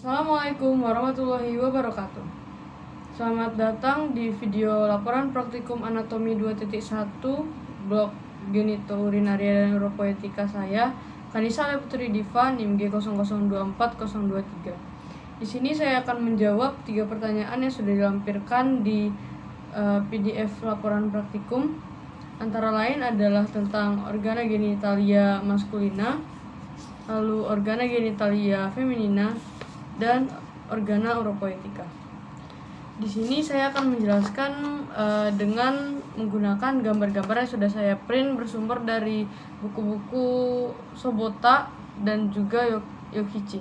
Assalamualaikum warahmatullahi wabarakatuh. Selamat datang di video laporan praktikum anatomi 2.1 blok genitourinaria dan uropoetika saya, Kanisa Putri Diva, NIM G0024-023. Di sini saya akan menjawab 3 pertanyaan yang sudah dilampirkan di PDF laporan praktikum. Antara lain adalah tentang organa genitalia maskulina, lalu organa genitalia feminina, dan organa uropoetika. Di sini saya akan menjelaskan dengan menggunakan gambar-gambar yang sudah saya print bersumber dari buku-buku Sobota dan juga Yokichi.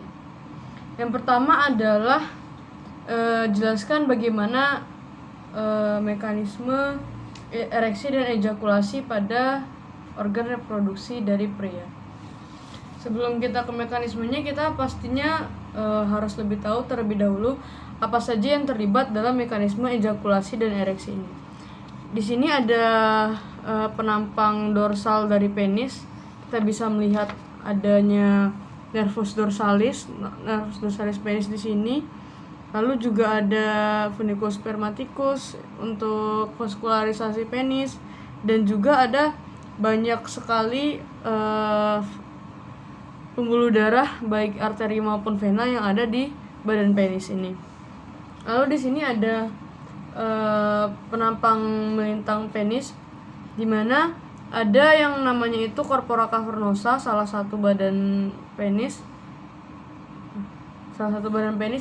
Yang pertama adalah jelaskan bagaimana mekanisme ereksi dan ejakulasi pada organ reproduksi dari pria. Sebelum kita ke mekanismenya, kita pastinya harus lebih tahu terlebih dahulu apa saja yang terlibat dalam mekanisme ejakulasi dan ereksi ini. Di sini ada penampang dorsal dari penis. Kita bisa melihat adanya nervus dorsalis penis di sini. Lalu juga ada funiculus spermaticus untuk vaskularisasi penis, dan juga ada banyak sekali pembuluh darah baik arteri maupun vena yang ada di badan penis ini. Lalu di sini ada penampang melintang penis, di mana ada yang namanya itu corpora cavernosa, salah satu badan penis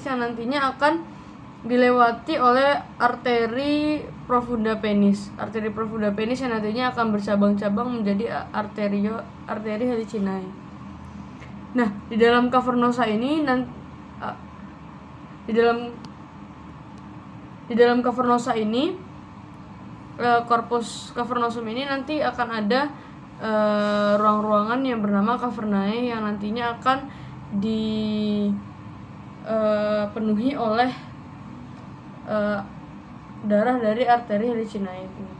yang nantinya akan dilewati oleh arteri profunda penis. Arteri profunda penis yang nantinya akan bercabang-cabang menjadi arteri helicinae. Nah, di dalam cavernosa ini di dalam cavernosa ini corpus cavernosum ini nanti akan ada ruang-ruangan yang bernama cavernae yang nantinya akan dipenuhi oleh darah dari arteri helicinae ini.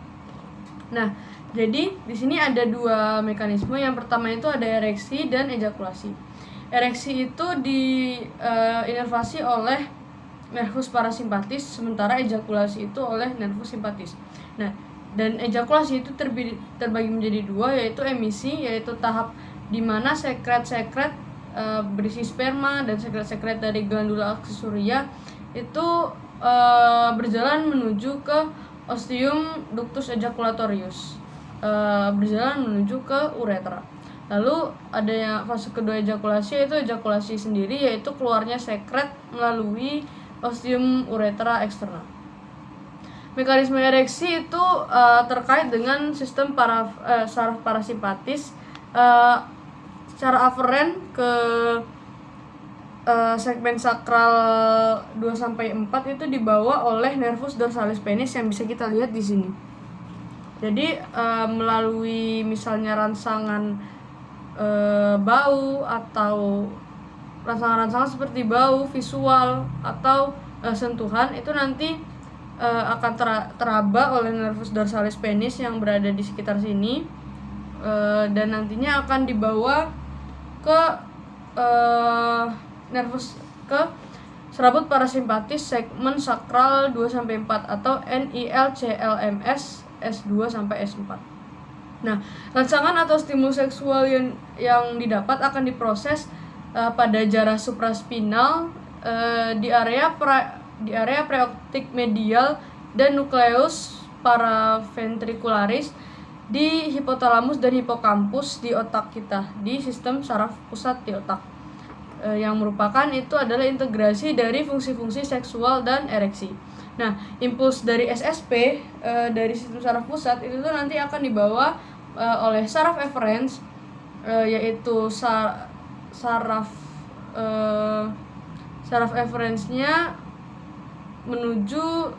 Nah, jadi di sini ada 2 mekanisme. Yang pertama itu ada ereksi dan ejakulasi. Ereksi itu diinervasi oleh nervus parasimpatis, sementara ejakulasi itu oleh nervus simpatis. Nah, dan ejakulasi itu terbagi menjadi 2, yaitu emisi, yaitu tahap di mana sekret-sekret berisi sperma dan sekret-sekret dari glandula aksesoria itu berjalan menuju ke ostium ductus ejaculatorius, berjalan menuju ke uretra. Lalu ada yang fase kedua ejakulasi, yaitu ejakulasi sendiri, yaitu keluarnya sekret melalui ostium uretra eksternal. Mekanisme ereksi itu terkait dengan sistem saraf parasimpatis secara aferen ke segmen sakral 2-4 itu dibawa oleh nervus dorsalis penis yang bisa kita lihat di sini. Jadi melalui misalnya rangsangan bau atau rangsangan-rangsangan seperti bau, visual atau sentuhan, itu nanti akan teraba oleh nervus dorsalis penis yang berada di sekitar sini, dan nantinya akan dibawa ke nervus ke serabut parasimpatis segmen sakral 2-4 atau NILCLMS S2-S4. Nah, rangsangan atau stimulus seksual yang didapat akan diproses pada jarah supraspinal, di area preoptik medial dan nukleus paraventricularis, di hipotalamus dan hipokampus di otak kita, di sistem saraf pusat di otak, yang merupakan itu adalah integrasi dari fungsi-fungsi seksual dan ereksi. Nah, impuls dari SSP dari sistem saraf pusat itu tuh nanti akan dibawa oleh saraf efferens, yaitu saraf efferensnya menuju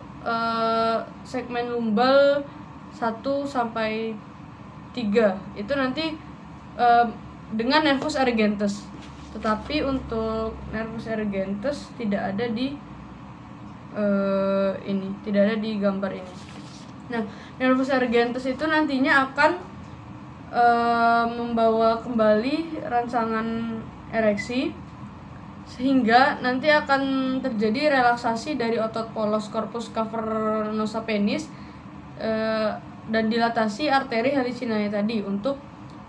segmen lumbal 1-3. Itu nanti dengan nervus erigentus. Tetapi untuk nervus erigentus tidak ada di tidak ada di gambar ini. Nah, nervus erigentus itu nantinya akan membawa kembali rangsangan ereksi sehingga nanti akan terjadi relaksasi dari otot polos corpus cavernosa penis dan dilatasi arteri helicinae tadi untuk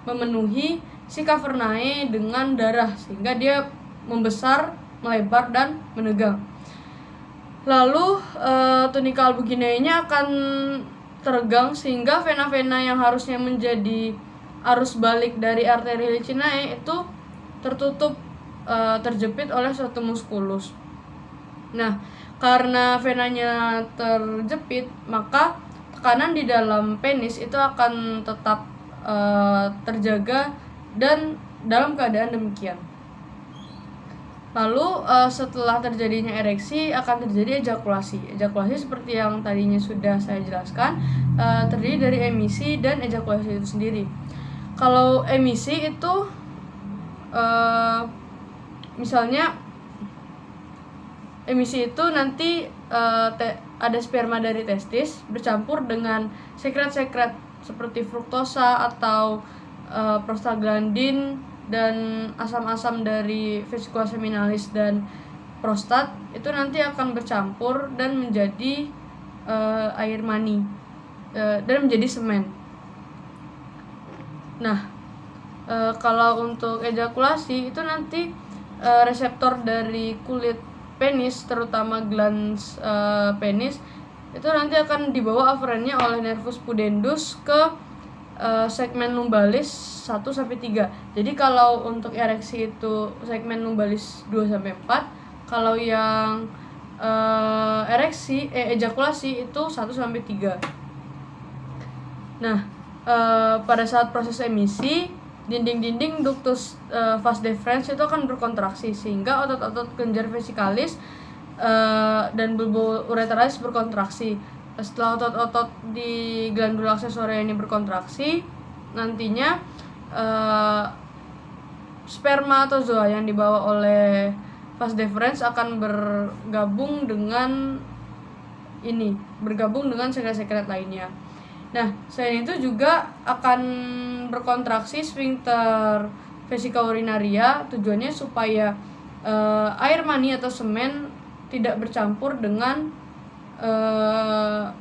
memenuhi si cavernae dengan darah sehingga dia membesar, melebar dan menegang. Lalu tunika albuginea-nya akan teregang sehingga vena-vena yang harusnya menjadi arus balik dari arteri helicinae itu tertutup, terjepit oleh suatu muskulus. Nah, karena venanya terjepit, maka tekanan di dalam penis itu akan tetap terjaga dan dalam keadaan demikian. Lalu setelah terjadinya ereksi akan terjadi ejakulasi. Ejakulasi seperti yang tadinya sudah saya jelaskan, terdiri dari emisi dan ejakulasi itu sendiri. Kalau emisi itu misalnya emisi itu nanti ada sperma dari testis bercampur dengan sekret-sekret seperti fruktosa atau prostaglandin dan asam-asam dari vesicula seminalis dan prostat, itu nanti akan bercampur dan menjadi air mani dan menjadi semen. Nah, kalau untuk ejakulasi itu nanti reseptor dari kulit penis, terutama glans penis, itu nanti akan dibawa aferennya oleh nervus pudendus ke segmen lumbalis 1-3. Jadi kalau untuk ereksi itu segmen lumbalis 2-4, kalau yang ejakulasi itu 1-3. Nah, pada saat proses emisi, dinding-dinding ductus vas deferens itu akan berkontraksi sehingga otot-otot kelenjar vesikalis dan bulbo ureteralis berkontraksi. Setelah otot-otot di glandula aksesoria ini berkontraksi, nantinya sperma atau zoa yang dibawa oleh vas deferens akan bergabung dengan sekret-sekret lainnya. Nah, selain itu juga akan berkontraksi sphincter vesica urinaria, tujuannya supaya air mani atau semen tidak bercampur dengan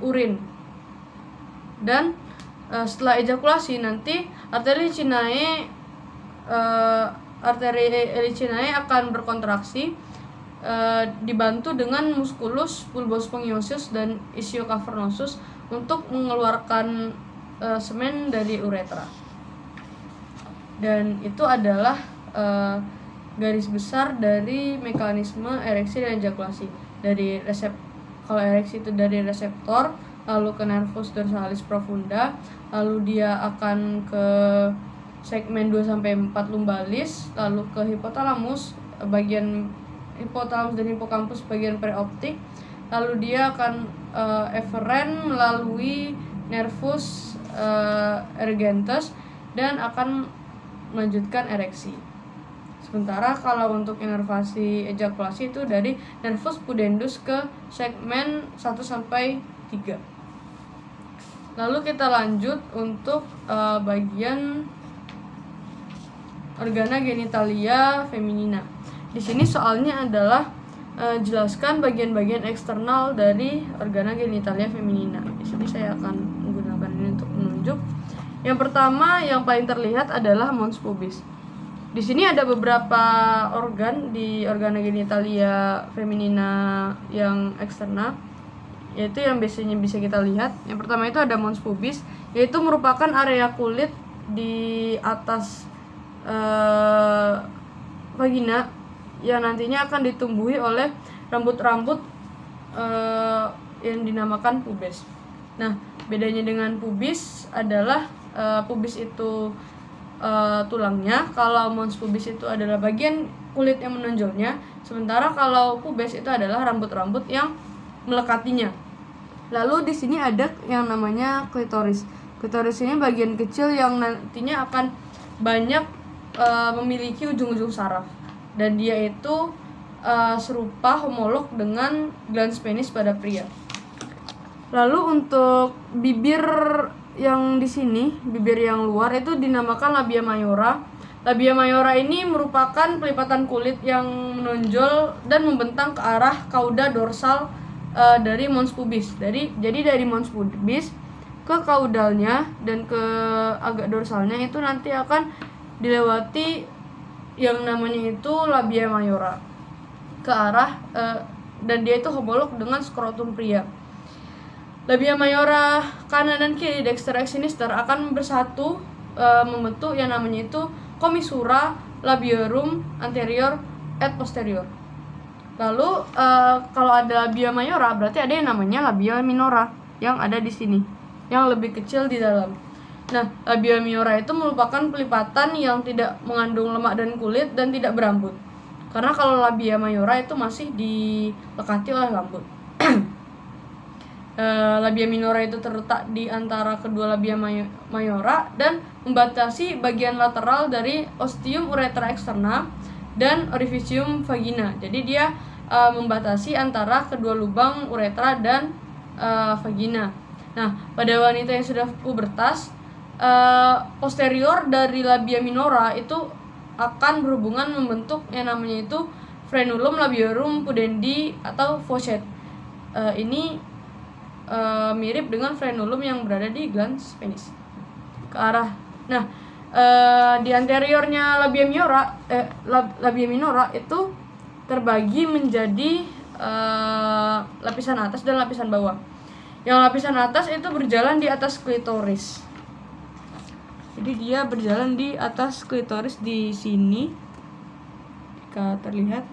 urin. Dan setelah ejakulasi nanti arteri helicinae akan berkontraksi dibantu dengan musculus pulbospongiosus dan ischiocavernosus untuk mengeluarkan semen dari uretra. Dan itu adalah garis besar dari mekanisme ereksi dan ejakulasi. Kalau ereksi itu dari reseptor, lalu ke nervus dorsalis profunda, lalu dia akan ke segmen 2-4 lumbalis, lalu ke hipotalamus, bagian hipotalamus dan hipokampus bagian preoptik, lalu dia akan eferen melalui nervus ergens dan akan melanjutkan ereksi. Sementara kalau untuk inervasi ejakulasi itu dari nervus pudendus ke segmen 1-3. Lalu kita lanjut untuk bagian organa genitalia feminina. Di sini soalnya adalah jelaskan bagian-bagian eksternal dari organa genitalia feminina. Di sini saya akan menggunakan ini untuk menunjuk. Yang pertama yang paling terlihat adalah mons pubis. Di sini ada beberapa organ di organa genitalia feminina yang eksternal, yaitu yang biasanya bisa kita lihat. Yang pertama itu ada mons pubis, yaitu merupakan area kulit di atas vagina yang nantinya akan ditumbuhi oleh rambut-rambut yang dinamakan pubes. Nah, bedanya dengan pubis adalah pubis itu tulangnya, kalau mons pubis itu adalah bagian kulit yang menonjolnya, sementara kalau pubes itu adalah rambut-rambut yang melekatinya. Lalu di sini ada yang namanya klitoris. Klitoris ini bagian kecil yang nantinya akan banyak memiliki ujung-ujung saraf, dan dia itu serupa homolog dengan glans penis pada pria. Lalu untuk bibir yang di sini, bibir yang luar itu dinamakan labia mayora, Labia mayora ini merupakan pelipatan kulit yang menonjol dan membentang ke arah kauda dorsal dari mons pubis. Jadi dari mons pubis ke kaudalnya dan ke agak dorsalnya itu nanti akan dilewati yang namanya itu labia mayora ke arah dan dia itu homolog dengan skrotum pria. Labia mayora kanan dan kiri, dexter et sinister, akan bersatu membentuk yang namanya itu commissura labiorum anterior et posterior. Lalu kalau ada labia mayora berarti ada yang namanya labia minora yang ada di sini, yang lebih kecil di dalam. Nah, labia minora itu merupakan pelipatan yang tidak mengandung lemak dan kulit dan tidak berambut. Karena kalau labia mayora itu masih dilekati oleh rambut. Labia minora itu terletak di antara kedua labia mayora dan membatasi bagian lateral dari ostium uretra externa dan orificium vagina. Jadi dia membatasi antara kedua lubang uretra dan vagina. Nah, pada wanita yang sudah pubertas, posterior dari labia minora itu akan berhubungan membentuk yang namanya itu frenulum labiorum pudendi atau Fauchet. Ini mirip dengan frenulum yang berada di glans penis ke arah. Nah, di anteriornya labia minora itu terbagi menjadi lapisan atas dan lapisan bawah. Yang lapisan atas itu berjalan di atas klitoris. Jadi dia berjalan di atas klitoris di sini, jika terlihat.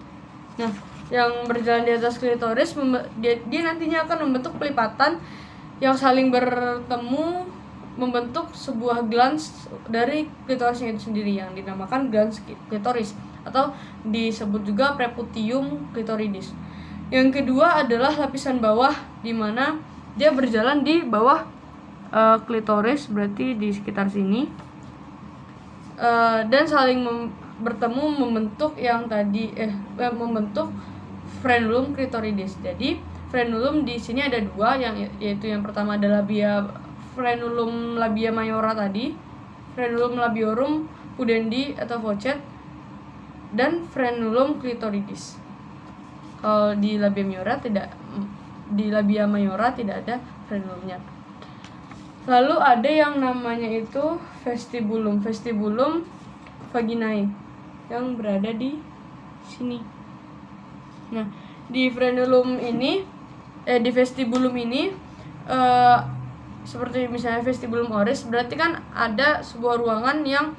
Nah, yang berjalan di atas klitoris dia nantinya akan membentuk pelipatan yang saling bertemu membentuk sebuah glans dari klitorisnya itu sendiri yang dinamakan glans klitoris atau disebut juga preputium klitoridis. Yang kedua adalah lapisan bawah, di mana dia berjalan di bawah klitoris, berarti di sekitar sini, dan saling bertemu membentuk yang tadi membentuk frenulum klitoridis. Jadi frenulum di sini ada dua, yaitu yang pertama adalah frenulum labia mayora tadi, frenulum labiorum pudendi atau Fauchet, dan frenulum klitoridis. Kalau di labia mayora tidak ada frenulumnya. Lalu ada yang namanya itu vestibulum vaginae yang berada di sini. Nah, di frenulum ini, di vestibulum ini, seperti misalnya vestibulum oris, berarti kan ada sebuah ruangan yang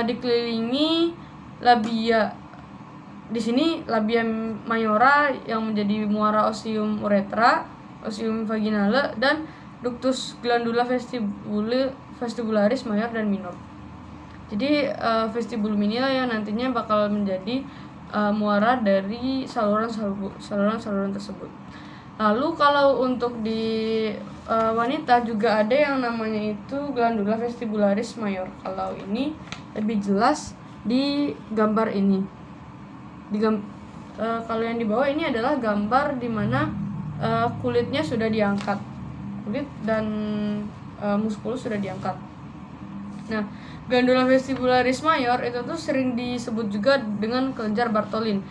dikelilingi labia. Di sini labia mayora yang menjadi muara ostium uretra, ostium vaginale, dan ductus glandula vestibularis mayor dan minor. Jadi vestibulum inilah yang nantinya bakal menjadi muara dari saluran tersebut. Lalu kalau untuk di wanita juga ada yang namanya itu glandula vestibularis mayor. Kalau ini lebih jelas di gambar ini. Kalau yang di bawah ini adalah gambar di mana kulitnya sudah diangkat, kulit dan muskulus sudah diangkat. Nah, glandula vestibularis mayor itu tuh sering disebut juga dengan kelenjar Bartholin,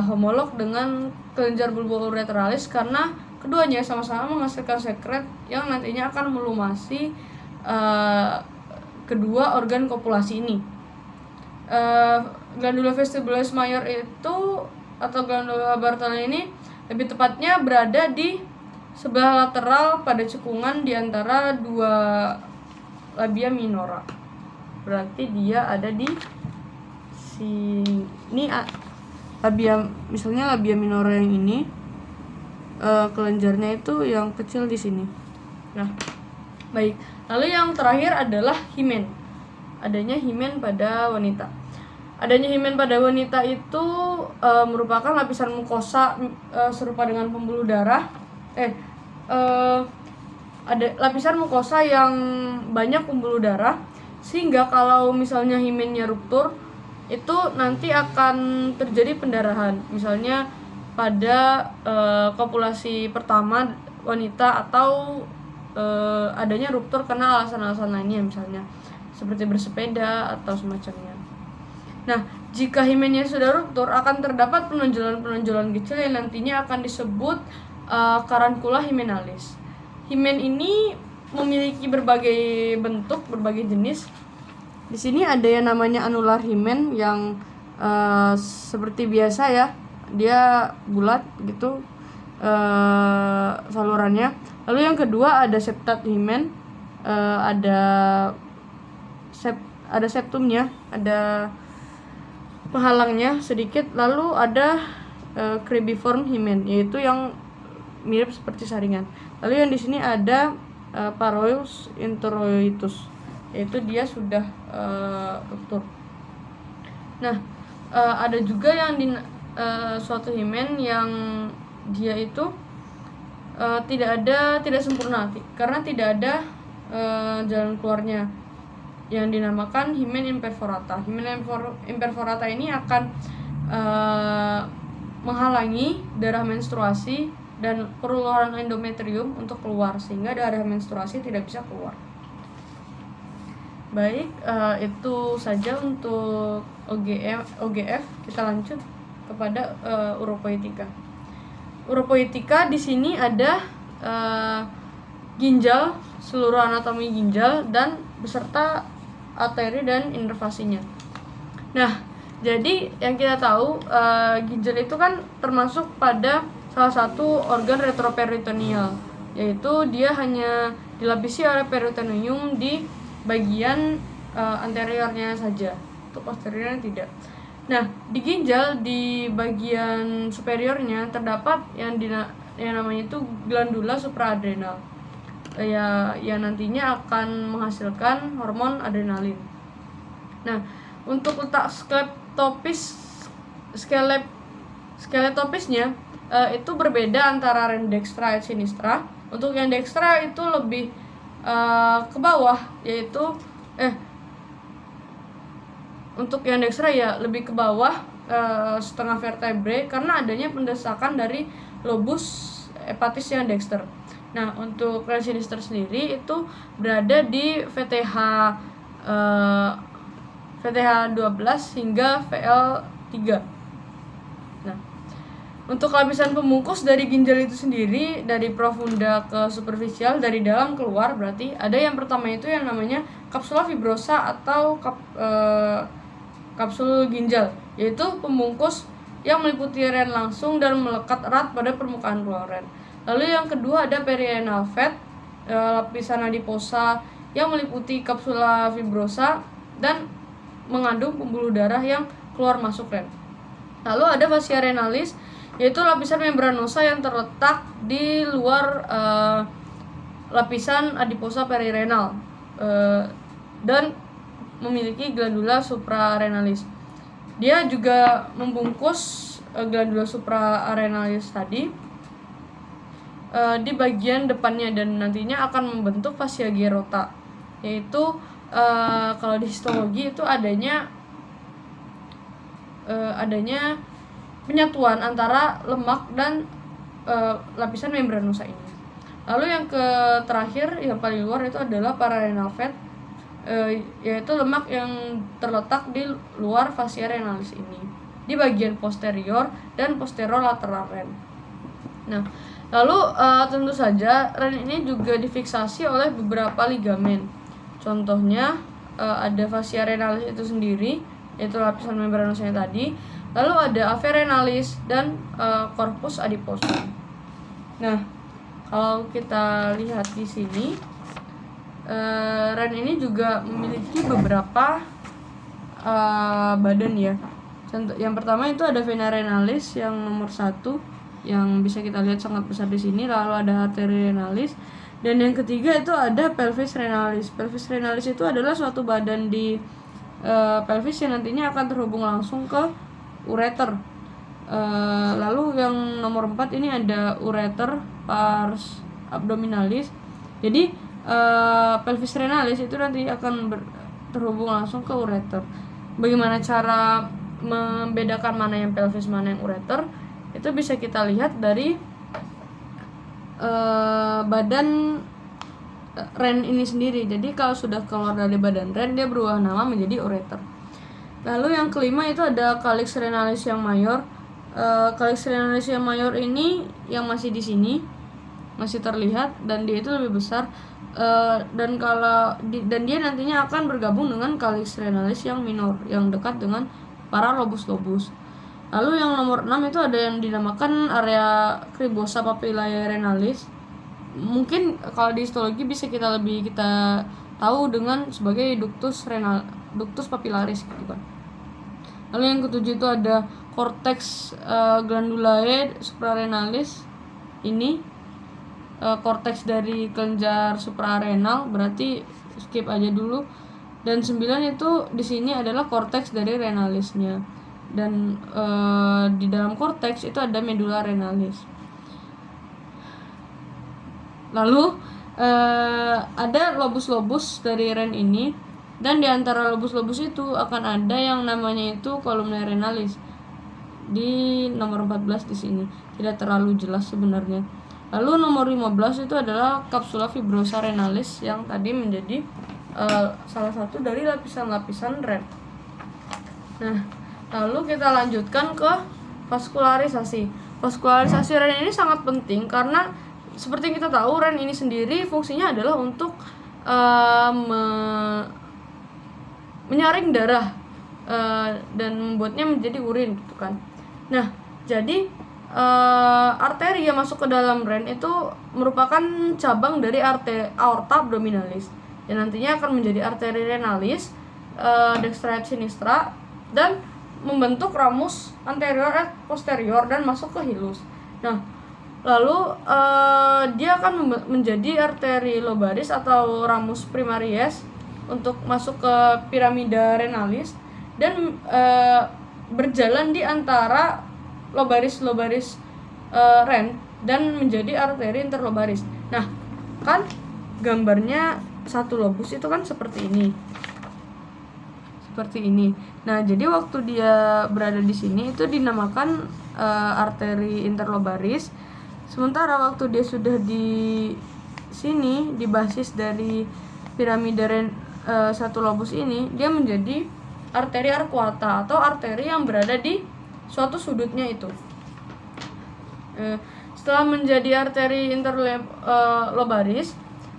homolog dengan kelenjar bulbouretralis, karena keduanya sama-sama menghasilkan sekret yang nantinya akan melumasi kedua organ kopulasi ini. Glandula vestibularis mayor itu atau glandula Bartholin ini lebih tepatnya berada di sebelah lateral pada cekungan di antara dua labia minora. Berarti dia ada di sini. Misalnya labia minora yang ini, kelenjarnya itu yang kecil di sini. Nah, baik. Lalu yang terakhir adalah himen. Adanya himen pada wanita. Adanya himen pada wanita itu merupakan lapisan mukosa serupa dengan pembuluh darah. Ada lapisan mukosa yang banyak pembuluh darah, sehingga kalau misalnya himennya ruptur, itu nanti akan terjadi pendarahan. Misalnya pada kopulasi pertama wanita, atau adanya ruptur karena alasan-alasan lainnya, misalnya seperti bersepeda atau semacamnya. Nah, jika himennya sudah ruptur, akan terdapat penonjolan-penonjolan kecil yang nantinya akan disebut karankula himenalis. Himen ini memiliki berbagai bentuk, berbagai jenis. Di sini ada yang namanya anular himen yang seperti biasa ya, dia bulat gitu salurannya. Lalu yang kedua ada septat himen, ada septumnya, ada penghalangnya sedikit. Lalu ada cribriform himen, yaitu yang mirip seperti saringan. Lalu yang di sini ada paroeus introitus, yaitu dia sudah ruptur. Nah, ada juga yang di suatu himen yang dia itu tidak sempurna karena tidak ada jalan keluarnya, yang dinamakan himen imperforata. Himen imperforata ini akan menghalangi darah menstruasi dan pengeluaran endometrium untuk keluar, sehingga darah menstruasi tidak bisa keluar. Baik, itu saja untuk OGF. Kita lanjut kepada uropoetika. Uropoetika di sini ada ginjal, seluruh anatomi ginjal dan beserta arteri dan inervasinya. Nah, jadi yang kita tahu ginjal itu kan termasuk pada salah satu organ retroperitoneal, yaitu dia hanya dilapisi oleh peritoneum di bagian anteriornya saja, untuk posteriornya tidak. Nah, di ginjal di bagian superiornya terdapat yang namanya itu glandula supraadrenal, yang nantinya akan menghasilkan hormon adrenalin. Nah, untuk letak skeletopisnya itu berbeda antara ren dextra dan sinistra. Untuk yang dextra itu lebih ke bawah, yaitu untuk yang dextra ya lebih ke bawah setengah vertebrae karena adanya pendesakan dari lobus hepatis yang dexter. Nah, untuk ren sinister sendiri itu berada di VTH 12 hingga VL3. Nah, untuk lapisan pembungkus dari ginjal itu sendiri, dari profunda ke superficial, dari dalam keluar, berarti ada yang pertama itu yang namanya kapsula fibrosa atau kapsul ginjal, yaitu pembungkus yang meliputi ren langsung dan melekat erat pada permukaan ruang ren. Lalu yang kedua ada perirenal fat, lapisan adiposa yang meliputi kapsula fibrosa dan mengandung pembuluh darah yang keluar masuk ren. Lalu ada fascia renalis, yaitu lapisan membranosa yang terletak di luar lapisan adiposa perirenal dan memiliki glandula suprarenalis. Dia juga membungkus glandula suprarenalis tadi di bagian depannya dan nantinya akan membentuk fascia gerota, yaitu kalau di histologi itu adanya penyatuan antara lemak dan lapisan membranosa ini. Lalu yang terakhir yang paling luar itu adalah pararenal fat, yaitu lemak yang terletak di luar fascia renalis ini, di bagian posterior dan posterolateral ren. Nah, lalu tentu saja ren ini juga difiksasi oleh beberapa ligamen. Contohnya ada fascia renalis itu sendiri, yaitu lapisan membranosanya tadi. Lalu ada ava renalis dan corpus adiposum. Nah, kalau kita lihat di sini, ren ini juga memiliki beberapa badan ya. Contoh yang pertama itu ada vena renalis yang nomor 1 yang bisa kita lihat sangat besar di sini. Lalu ada arteri renalis, dan yang ketiga itu ada pelvis renalis. Pelvis renalis itu adalah suatu badan di pelvis yang nantinya akan terhubung langsung ke ureter. Lalu yang nomor 4 ini ada ureter pars abdominalis. Jadi pelvis renalis itu nanti akan terhubung langsung ke ureter. Bagaimana cara membedakan mana yang pelvis mana yang ureter? Itu bisa kita lihat dari badan ren ini sendiri. Jadi kalau sudah keluar dari badan ren, dia berubah nama menjadi ureter. Lalu yang kelima itu ada calyx renalis yang mayor. Calyx renalis yang mayor ini yang masih di sini, masih terlihat, dan dia itu lebih besar. Dan dia nantinya akan bergabung dengan calyx renalis yang minor yang dekat dengan para lobus-lobus. Lalu yang nomor 6 itu ada yang dinamakan area cribosa papillae renalis. Mungkin kalau di histologi bisa kita tahu dengan sebagai ductus papillaris gitu kan. Lalu yang ketujuh itu ada cortex glandulae suprarenalis. Ini cortex dari kelenjar suprarenal, berarti skip aja dulu. Dan 9 itu di sini adalah cortex dari renalisnya. Dan di dalam cortex itu ada medulla renalis. Lalu ada lobus-lobus dari ren ini, dan di antara lobus-lobus itu akan ada yang namanya itu columna renalis di nomor 14 di sini. Tidak terlalu jelas sebenarnya. Lalu nomor 15 itu adalah capsula fibrosa renalis yang tadi menjadi salah satu dari lapisan-lapisan ren. Nah, lalu kita lanjutkan ke vaskularisasi. Vaskularisasi ren ini sangat penting karena seperti yang kita tahu, ren ini sendiri fungsinya adalah untuk menyaring darah dan membuatnya menjadi urin gitu kan. Nah, jadi arteri yang masuk ke dalam ren itu merupakan cabang dari aorta abdominalis dan nantinya akan menjadi arteri renalis, dextra et sinistra, dan membentuk ramus anterior et posterior dan masuk ke hilus. Nah, lalu dia akan menjadi arteri lobaris atau ramus primaries untuk masuk ke piramida renalis dan berjalan di antara lobaris ren dan menjadi arteri interlobaris. Nah, kan gambarnya satu lobus itu kan seperti ini. Nah, jadi waktu dia berada di sini itu dinamakan arteri interlobaris. Sementara waktu dia sudah di sini, di basis dari piramida satu lobus ini, dia menjadi arteri arcuata atau arteri yang berada di suatu sudutnya itu. Setelah menjadi arteri interlobaris,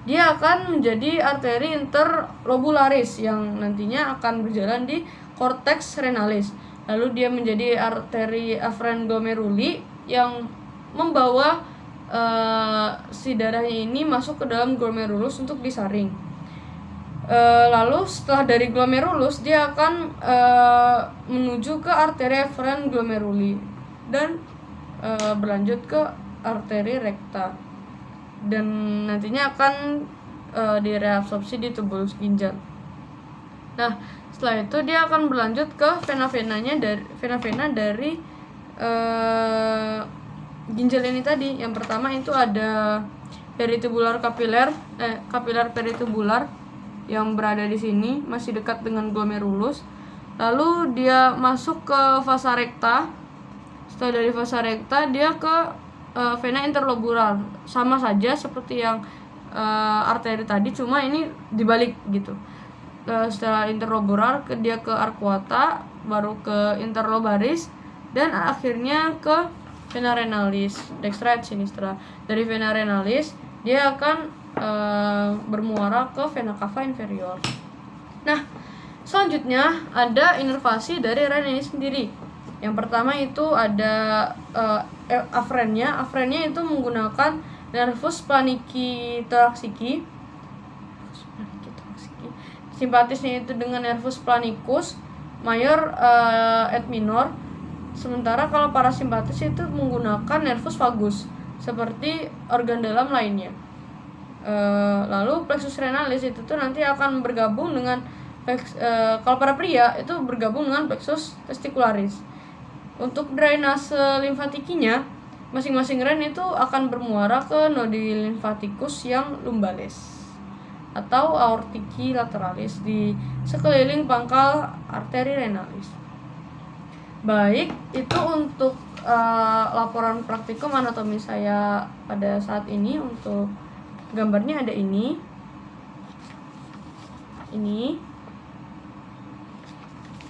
dia akan menjadi arteri interlobularis yang nantinya akan berjalan di cortex renalis. Lalu dia menjadi arteri afferent glomeruli yang membawa si darahnya ini masuk ke dalam glomerulus untuk disaring. Lalu setelah dari glomerulus dia akan menuju ke arteri afferent glomeruli dan berlanjut ke arteri rekta dan nantinya akan direabsorpsi di tubulus ginjal. Nah, setelah itu dia akan berlanjut ke vena-vena dari ginjal ini tadi. Yang pertama itu ada peritubular kapiler peritubular yang berada di sini, masih dekat dengan glomerulus. Lalu dia masuk ke vasa rekta. Setelah dari vasa rekta dia ke vena interlobular, sama saja seperti yang arteri tadi, cuma ini dibalik gitu. Setelah interlobular dia ke arcuata, baru ke interlobaris, dan akhirnya ke vena renalis, dextra et sinistra. Dari vena renalis dia akan bermuara ke vena cava inferior. Nah, selanjutnya ada inervasi dari ren ini sendiri. Yang pertama itu ada afferentnya. Afferentnya itu menggunakan nervus planiki thoracici. Simpatisnya itu dengan nervus planicus mayor et minor. Sementara kalau parasimpatis itu menggunakan nervus vagus seperti organ dalam lainnya. Lalu plexus renalis itu tuh nanti akan bergabung dengan kalau para pria itu bergabung dengan plexus testicularis. Untuk drainase limfatikinya, masing-masing ren itu akan bermuara ke nodi limfatikus yang lumbales atau aortiki lateralis di sekeliling pangkal arteri renalis. Baik, itu untuk laporan praktikum anatomi saya pada saat ini. Untuk gambarnya ada ini. ini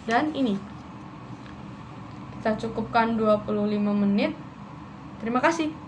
dan ini. Kita cukupkan 25 menit. Terima kasih.